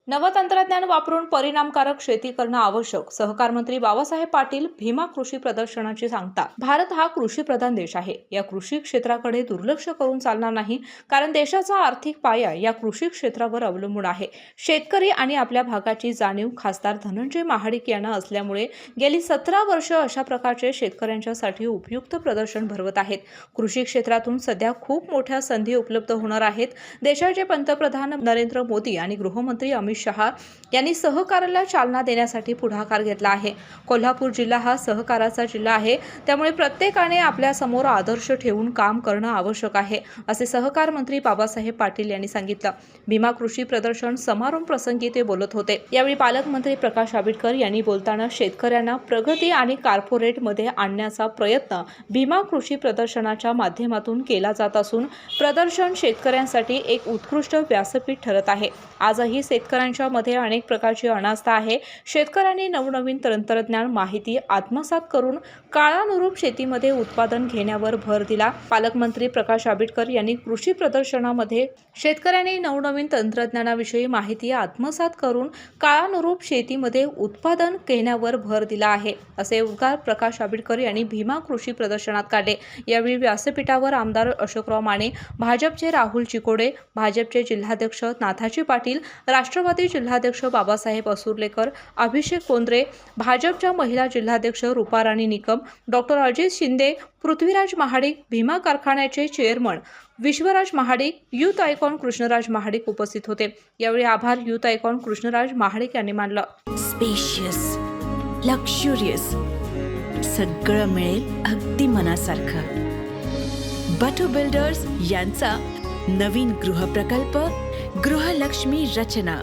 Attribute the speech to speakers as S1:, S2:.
S1: नवतंत्रज्ञान वापरून परिणामकारक शेती करणं आवश्यक. सहकार मंत्री बाबासाहेब पाटील भीमा कृषी प्रदर्शनाची सांगता. भारत हा कृषी प्रधान देश आहे. या कृषी क्षेत्राकडे दुर्लक्ष करून चालणार नाही, कारण देशाचा आर्थिक पाया या कृषी क्षेत्रावर अवलंबून आहे. शेतकरी आणि आपल्या भागाची जाणीव खासदार धनंजय महाडिक यांना असल्यामुळे गेली 17 वर्ष अशा प्रकारचे शेतकऱ्यांच्यासाठी उपयुक्त प्रदर्शन भरवत आहेत. कृषी क्षेत्रातून सध्या खूप मोठ्या संधी उपलब्ध होणार आहेत. देशाचे पंतप्रधान नरेंद्र मोदी आणि गृहमंत्री अमित शहा यांनी सहकाराला चालना देण्यासाठी पुढाकार घेतला आहे. कोल्हापूर जिल्हा हा सहकाराचा जिल्हा आहे, त्यामुळे प्रत्येकाने आपल्या समोर आदर्श ठेवून काम करणं आवश्यक आहे, असे सहकार मंत्री बाबासाहेब पाटील यांनी सांगितलं. भीमा कृषी प्रदर्शन समारोप प्रसंगी ते बोलत होते. यावेळी पालकमंत्री प्रकाश आंबेडकर यांनी बोलताना शेतकऱ्यांना प्रगती आणि कॉर्पोरेट मध्ये आणण्याचा प्रयत्न भीमा कृषी प्रदर्शनाच्या माध्यमातून केला जात असून प्रदर्शन शेतकऱ्यांसाठी एक उत्कृष्ट व्यासपीठ ठरत आहे. आजही शेतकऱ्यांच्या मध्ये अनेक प्रकारची अनास्था आहे. शेतकऱ्यांनी नवनवीन तंत्रज्ञान माहिती आत्मसात करून काळानुरूप शेतीमध्ये उत्पादन घेण्यावर भर दिला. पालकमंत्री प्रकाश आंबेडकर यांनी कृषी प्रदर्शनामध्ये शेतकऱ्यांनी नवनवीन तंत्रज्ञानाविषयी माहिती आत्मसात करून काळानुरूप शेतीमध्ये उत्पादन घेण्यावर भर दिला आहे, असे उद्गार प्रकाश आंबेडकर यांनी भीमा कृषी प्रदर्शनात काढले. यावेळी व्यासपीठावर आमदार अशोकराव माने, भाजपचे राहुल चिकोडे, भाजपचे जिल्हाध्यक्ष नाथाजी पाटील, राष्ट्रवादी जिल्हाध्यक्ष बाबासाहेब असुर्लेकर, अभिषेक कोंद्रे, भाजपच्या महिला जिल्हाध्यक्ष रुपाराणी निकम, डॉक्टर अजित शिंदे, पृथ्वीराज महाडिक, भीमा कारखान्याचे chairman Vishwaraj Mahadik, youth icon Krishnaraj Mahadik उपस्थित होते. यावेळी आभार युथ आयकॉन कृष्णराज महाडिक यांनी मानलं.
S2: स्पेशियस, लक्झुरियस, सगळं मिळेल अगदी मनासारखं. बटू बिल्डर्स यांचा नवीन गृहप्रकल्प गृहलक्ष्मी रचना.